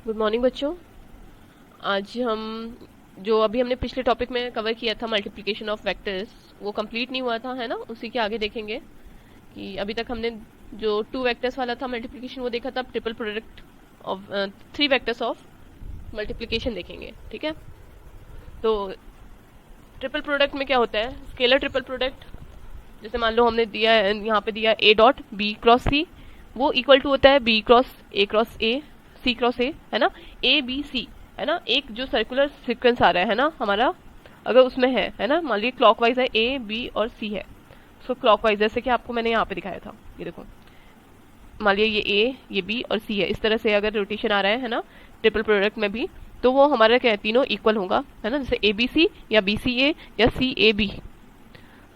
Good morning बच्चों। आज हम जो अभी हमने पिछले टॉपिक में कवर किया था मल्टीप्लिकेशन ऑफ वेक्टर्स, वो कंप्लीट नहीं हुआ था, है ना। उसी के आगे देखेंगे कि अभी तक हमने जो 2 वेक्टर्स वाला था मल्टीप्लिकेशन वो देखा था। Triple product of 3 vectors of multiplication देखेंगे, ठीक है। तो ट्रिपल प्रोडक्ट में क्या होता है, स्केलर ट्रिपल प्रोडक्ट। जैसे मान लो हमने दिया है, यहाँ पे दिया A dot B cross C, वो इक्वल टू होता है B cross A, C cross A, है ना, ए बी सी, है ना। एक जो सर्कुलर सीक्वेंस आ रहा है ना हमारा, अगर उसमें है ना, मान लीजिए क्लॉकवाइज है, ए बी और सी है, सो क्लॉकवाइज, जैसे कि आपको मैंने यहाँ पे दिखाया था, ये देखो, मान लीजिए ये ए, ये बी और सी है, इस तरह से अगर रोटेशन आ रहा है ना ट्रिपल प्रोडक्ट में भी, तो वो हमारा क्या है, तीनों इक्वल होगा, है ना। जैसे ए बी सी या बी सी ए या सी ए बी,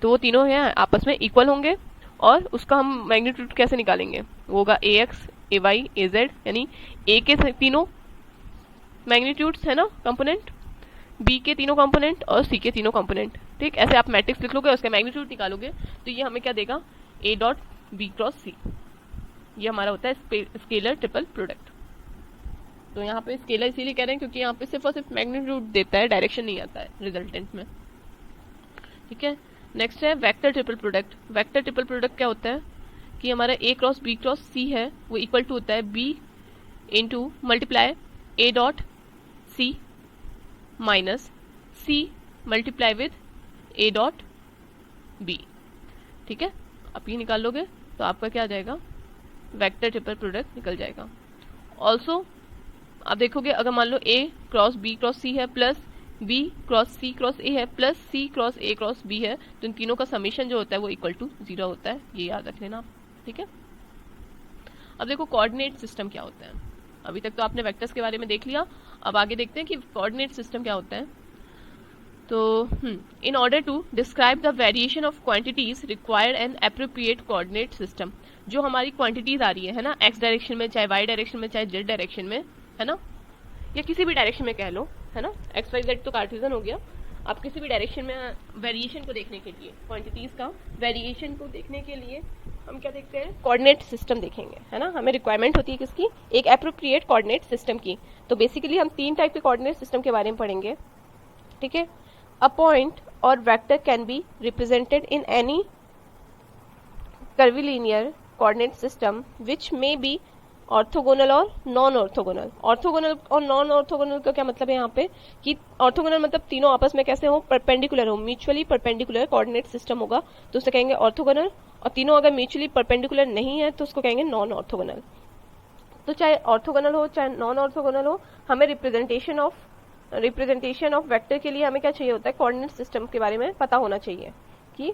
तो वो तीनों हैं आपस में इक्वल होंगे। और उसका हम मैग्नीट्यूड कैसे निकालेंगे, वो होगा A x A Y A Z, यानी ए के तीनों मैग्नीट्यूड्स है ना कंपोनेंट, बी के तीनों कंपोनेंट और सी के तीनों कंपोनेंट। ठीक, ऐसे आप मैट्रिक्स लिख लोगे, उसका मैग्नीट्यूड निकालोगे, तो ये हमें क्या देगा, ए डॉट बी क्रॉस सी। ये हमारा होता है स्केलर ट्रिपल प्रोडक्ट। तो यहाँ पे स्केलर इसीलिए कह रहे हैं क्योंकि यहाँ पे सिर्फ और सिर्फ मैग्नीट्यूड देता है, डायरेक्शन नहीं आता है रिजल्टेंट में, ठीक है। नेक्स्ट है vector triple product. Vector triple product क्या होता है कि हमारा A cross B cross C है, वो इक्वल टू होता है B into multiply A dot C minus C multiply with A dot B, ठीक है। आप ये निकाल लोगे तो आपका क्या आ जाएगा, वेक्टर ट्रिपल प्रोडक्ट निकल जाएगा। ऑल्सो आप देखोगे, अगर मान लो A cross B cross C है plus B cross C cross A है plus C cross A cross B है, तो इन तीनों का समीशन जो होता है वो इक्वल टू 0 होता है, ये याद रख लेना आप, ठीक है। अब देखो कोऑर्डिनेट सिस्टम क्या होता है। अभी तक तो आपने वेक्टर्स के बारे में देख लिया, अब आगे देखते हैं कि कोऑर्डिनेट सिस्टम क्या होता है। तो in order to describe the variation of quantities required an appropriate coordinate system. जो हमारी क्वांटिटीज आ रही है ना, एक्स डायरेक्शन में, चाहे वाई डायरेक्शन में, चाहे जेड डायरेक्शन में, है ना, या किसी भी डायरेक्शन में कह लो, है ना। एक्स वाई जेड तो कार्टेशियन हो गया, आप किसी भी डायरेक्शन में वेरिएशन को देखने के लिए, क्वांटिटीज का वेरिएशन को देखने के लिए हम क्या देखते हैं, कोऑर्डिनेट सिस्टम देखेंगे, है ना। हमें रिक्वायरमेंट होती है किसकी, एक एप्रोप्रिएट कोऑर्डिनेट सिस्टम की। तो बेसिकली हम 3 टाइप के कोऑर्डिनेट सिस्टम के बारे में पढ़ेंगे, ठीक है। अ पॉइंट और vector can be represented in any curvilinear coordinate system which may be orthogonal और नॉन ऑर्थोगोनल। ऑर्थोगोनल और नॉन ऑर्थोगोनल का क्या मतलब है यहाँ पे, कि ऑर्थोगोनल मतलब तीनों आपस में कैसे हो, परपेंडिकुलर हो, म्यूचुअली परपेंडिकुलर कोऑर्डिनेट सिस्टम होगा तो उसे कहेंगे ऑर्थोगोनल। और तीनों अगर म्यूचुअली परपेंडिकुलर नहीं है तो उसको कहेंगे नॉन ऑर्थोगोनल। तो चाहे ऑर्थोगोनल हो चाहे नॉन ऑर्थोगोनल हो, हमें रिप्रेजेंटेशन ऑफ वेक्टर के लिए हमें क्या चाहिए होता है, कोऑर्डिनेट सिस्टम के बारे में पता होना चाहिए, कि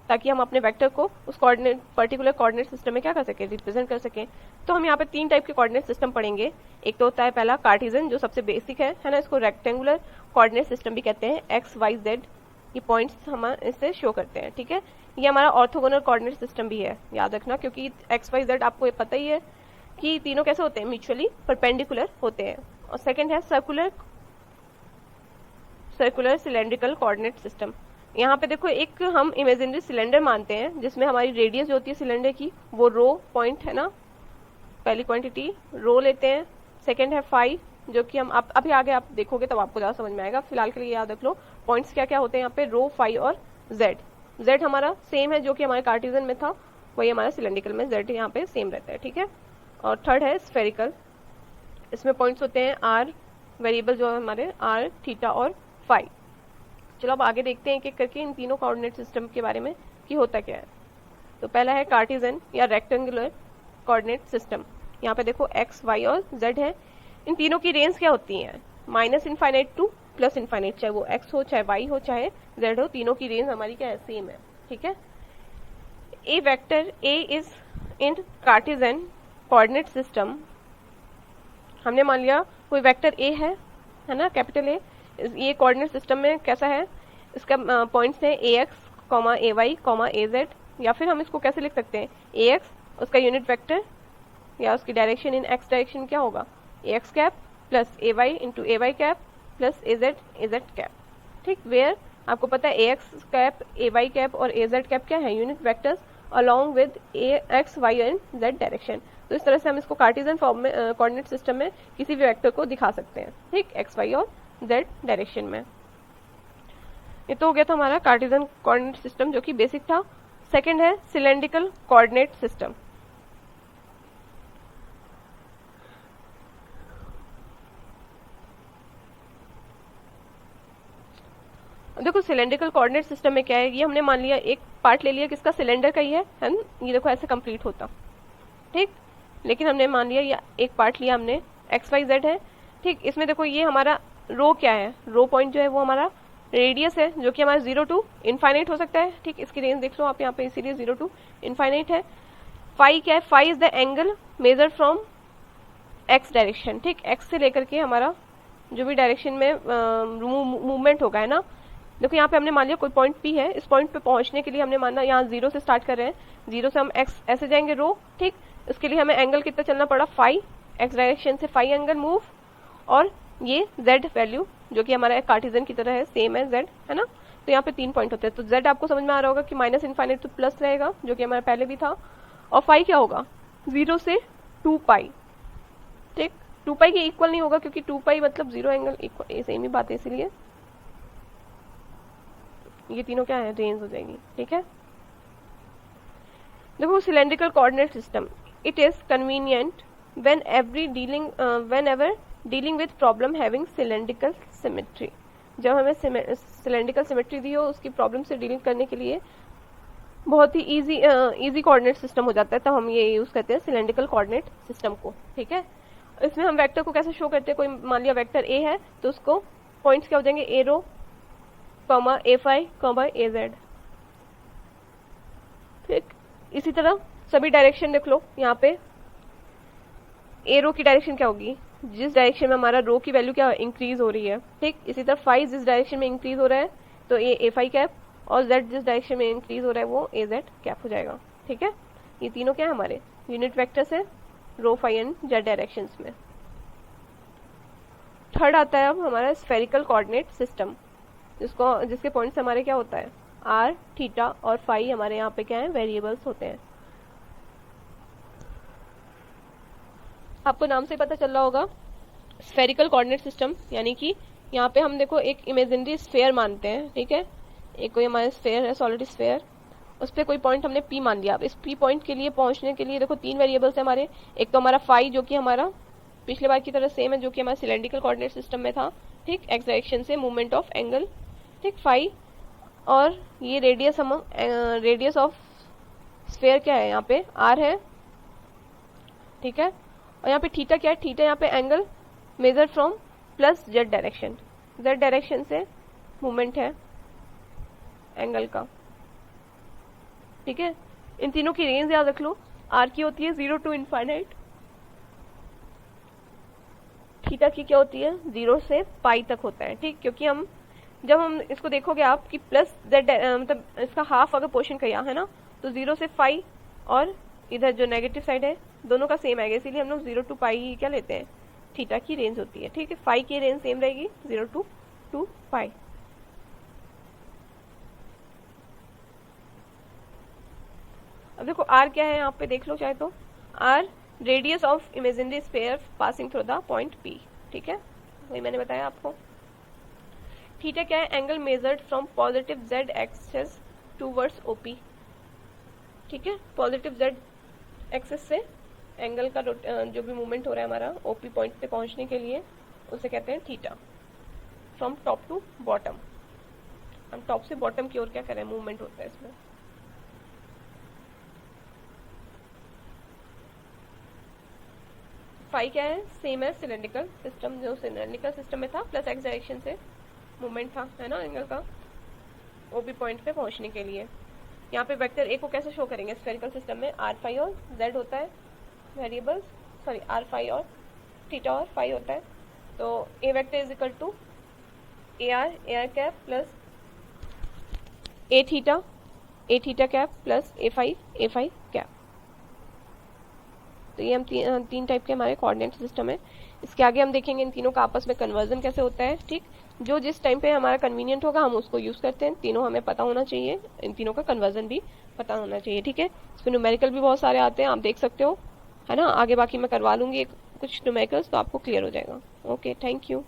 ताकि हम अपने वेक्टर को उस कोऑर्डिनेट पर्टिकुलर कोऑर्डिनेट सिस्टम में क्या कर सकें, रिप्रेजेंट कर सकें। तो हम यहाँ पे 3 टाइप के कोऑर्डिनेट सिस्टम पढ़ेंगे। एक तो होता है पहला कार्टेशियन, जो सबसे बेसिक है ना, इसको रेक्टेंगुलर कोऑर्डिनेट सिस्टम भी कहते हैं। एक्स वाई जेड ये पॉइंट्स हम इससे शो करते हैं, ठीक है। ये हमारा ऑर्थोगोनल कोऑर्डिनेट सिस्टम भी है, याद रखना, क्योंकि एक्स वाई जेड आपको पता ही है कि तीनों कैसे होते हैं, म्यूचुअली परपेंडिकुलर होते हैं। और सेकेंड है सर्कुलर सिलेंड्रिकल कोऑर्डिनेट सिस्टम। यहाँ पे देखो, एक हम इमेजिनरी सिलेंडर मानते हैं जिसमें हमारी रेडियस जो होती है सिलेंडर की वो रो पॉइंट है ना, पहली क्वांटिटी रो लेते हैं। सेकंड है फाई, जो कि हम अभी आगे आप देखोगे तब आपको ज्यादा समझ में आएगा, फिलहाल के लिए याद रख लो पॉइंट्स क्या क्या होते हैं यहाँ पे, रो फाई और जेड। जेड हमारा सेम है जो कि हमारे कार्टेशियन में था, वही हमारा सिलेंड्रिकल में जेड यहाँ पे सेम रहता है, ठीक है। और थर्ड है स्फेरिकल, इसमें पॉइंट्स होते हैं आर, वेरिएबल जो है हमारे आर, थीटा और फाई। चलो अब आगे देखते हैं एक एक करके इन तीनों कोऑर्डिनेट सिस्टम के बारे में कि होता क्या है। तो पहला है कार्टेशियन या रेक्टेंगुलर कोऑर्डिनेट सिस्टम। यहाँ पे देखो एक्स वाई और जेड है, इन तीनों की रेंज क्या होती है, -इनफाइनाइट टू +इनफाइनाइट, चाहे वो एक्स हो चाहे वाई हो चाहे जेड हो, तीनों की रेंज हमारी क्या है, सेम है, ठीक है। A vector A is in Cartesian coordinate system. हमने मान लिया कोई वेक्टर ए है ना, कैपिटल ए, ये कोऑर्डिनेट सिस्टम में कैसा है, इसका पॉइंट्स है A X comma A Y comma A Z, या फिर हम इसको कैसे लिख सकते हैं, ए एक्स उसका यूनिट वेक्टर या उसकी डायरेक्शन इन एक्स डायरेक्शन क्या होगा, A X cap plus A Y into A Y cap plus A Z cap, ठीक। वेयर आपको पता है A X cap A Y cap और ए जेड कैप क्या है, unit vectors along with a x y and z direction. तो इस तरह से हम इसको कार्टेशियन फॉर्म में कोऑर्डिनेट सिस्टम में किसी भी वेक्टर को दिखा सकते हैं, ठीक, एक्स वाई और जेड डायरेक्शन में। ये तो हो गया था हमारा कार्टेशियन कोऑर्डिनेट सिस्टम जो कि बेसिक था। सेकंड है सिलेंड्रिकल कोऑर्डिनेट सिस्टम। देखो सिलेंड्रिकल कोऑर्डिनेट सिस्टम में क्या है, ये हमने मान लिया एक पार्ट ले लिया किसका, सिलेंडर का ही है ना, ये देखो ऐसे कंप्लीट होता, ठीक, लेकिन हमने मान लिया ये एक पार्ट लिया हमने, एक्स वाई जेड है, ठीक। इसमें देखो ये हमारा रो क्या है, रो पॉइंट जो है वो हमारा रेडियस है जो कि हमारा 0 टू इनफाइनाइट हो सकता है, ठीक। इसकी रेंज देख लो आप यहाँ पे, इसीलिए 0 टू इनफाइनाइट है। फाई क्या है, phi is the angle measure from X direction, ठीक, एक्स से लेकर के हमारा जो भी डायरेक्शन में मूवमेंट होगा, है ना। देखो यहाँ पे हमने मान लिया कोई पॉइंट पी है, इस पॉइंट पे पहुंचने के लिए हमने माना यहाँ 0 से स्टार्ट कर रहे हैं, 0 से हम एक्स ऐसे जाएंगे रो, ठीक। इसके लिए हमें एंगल कितना चलना पड़ा, फाई, एक्स डायरेक्शन से फाई एंगल मूव, और ये जेड वैल्यू जो कि हमारा कार्टेशियन की तरह है, सेम है जेड, है ना। तो यहाँ पे 3 पॉइंट होते हैं, तो जेड आपको समझ में आ रहा होगा कि माइनस इनफाइनाइट तो प्लस रहेगा जो कि हमारा पहले भी था, और फाई क्या होगा 0 से 2 पाई, ठीक। 2 पाई के इक्वल नहीं होगा क्योंकि 2 पाई मतलब 0 एंगल इक्वल, सेम ही बात है, इसीलिए ये तीनों क्या है, रेंज हो जाएगी, ठीक है। देखो cylindrical coordinate system, it is convenient whenever dealing with problem having cylindrical symmetry। जब हमें सिलेंड्रिकल सिमेट्री दी हो उसकी प्रॉब्लम से डीलिंग करने के लिए बहुत ही इजी कोऑर्डिनेट सिस्टम हो जाता है, तब हम ये यूज करते हैं सिलेंड्रिकल कोऑर्डिनेट सिस्टम को, ठीक है। इसमें हम वेक्टर को कैसे शो करते हैं, कोई मान लिया वेक्टर ए है तो उसको पॉइंट्स क्या हो जाएंगे, ए row comma A phi comma A Z, ठीक। इसी तरह सभी डायरेक्शन देख लो, यहाँ पे ए रो की डायरेक्शन क्या होगी, जिस डायरेक्शन में हमारा रो की वैल्यू क्या इंक्रीज हो रही है, ठीक। इसी तरह फाई जिस डायरेक्शन में इंक्रीज हो रहा है तो ए फाई कैप, और जेड जिस डायरेक्शन में इंक्रीज हो रहा है वो ए जेड कैप हो जाएगा, ठीक है। ये तीनों क्या है हमारे यूनिट वेक्टर्स है रो फाई एंड जेड डायरेक्शंस में। थर्ड आता है अब हमारा स्फेरिकल कोऑर्डिनेट सिस्टम, जिसके पॉइंट्स हमारे क्या होता है, आर, थीटा और फाई हमारे यहाँ पे क्या है, वेरिएबल्स होते हैं। आपको नाम से पता चल रहा होगा स्फेरिकल कोऑर्डिनेट सिस्टम, यानी कि यहाँ पे हम देखो एक इमेजिनरी स्फेयर मानते हैं, ठीक है। एक कोई हमारा स्फेयर है, सॉलिड स्फेयर, उस पर कोई पॉइंट हमने पी मान लिया। अब इस पी पॉइंट के लिए पहुंचने के लिए देखो 3 वेरिएबल्स है हमारे, एक तो हमारा फाई जो कि हमारा पिछले बार की तरह सेम है जो कि हमारा सिलेंड्रिकल कोऑर्डिनेट सिस्टम में था, ठीक, एक्स डायरेक्शन से मूवमेंट ऑफ एंगल, ठीक, फाई, और ये रेडियस हम रेडियस ऑफ स्फेयर क्या है यहाँ पे आर है, ठीक है। और यहाँ पे थीटा क्या है, थीटा यहाँ पे angle measure from plus Z direction, Z direction से मूवमेंट है एंगल का, ठीक है। इन तीनों की रेंज याद रख लो, आर की होती है 0 टू इनफाइनाइट, थीटा की क्या होती है 0 से पाई तक होता है, ठीक। क्योंकि हम जब हम इसको देखोगे आप कि प्लस जेड मतलब इसका हाफ अगर पोर्शन किया है ना, तो 0 से फाई और इधर जो नेगेटिव साइड है दोनों का सेम आएगा, इसीलिए हम लोग 0 टू पाई ही क्या लेते हैं, थीटा की रेंज होती है, ठीक है। फाई की रेंज सेम रहेगी 0 टू 2 पाई। अब देखो आर क्या है, यहाँ पे देख लो चाहे तो, R radius of imaginary sphere passing through the point P, ठीक है, वही मैंने बताया आपको। थीटा क्या है, angle measured from positive Z axis towards OP, ठीक है। पॉजिटिव जेड एक्सेस से एंगल का जो भी मूवमेंट हो रहा है हमारा ओपी पॉइंट पे पहुंचने के लिए उसे कहते हैं theta. From top to bottom, हम टॉप से बॉटम की ओर क्या कर रहे हैं, मूवमेंट होता है इसमें। फाई क्या है, सेम है सिलेंड्रिकल सिस्टम, जो सिलेंड्रिकल सिस्टम में था, प्लस एक्स डायरेक्शन से मूवमेंट था, है ना, एंगल का ओपी पॉइंट पे पहुंचने के लिए। यहाँ पे वेक्टर ए को कैसे शो करेंगे स्फेरिकल सिस्टम में, आर फाई और जेड होता है वेरिएबल्स, सॉरी आर फाई और थीटा और फाई होता है, तो A vector is equal to A R cap plus A theta cap plus A phi cap, तो ये हम तीन टाइप के हमारे कोऑर्डिनेट सिस्टम है। इसके आगे हम देखेंगे इन तीनों का आपस में कन्वर्जन कैसे होता है। ठीक, जो जिस टाइम पे हमारा कन्वीनियंट होगा हम उसको यूज करते हैं। तीनों हमें पता होना चाहिए, इन तीनों का कन्वर्जन भी पता होना चाहिए। ठीक है, इसमें न्यूमेरिकल भी बहुत सारे आते हैं, आप देख सकते हो, है ना। आगे बाकी मैं करवा लूंगी कुछ न्यूमेरिकल्स, तो आपको क्लियर हो जाएगा। Okay, thank you.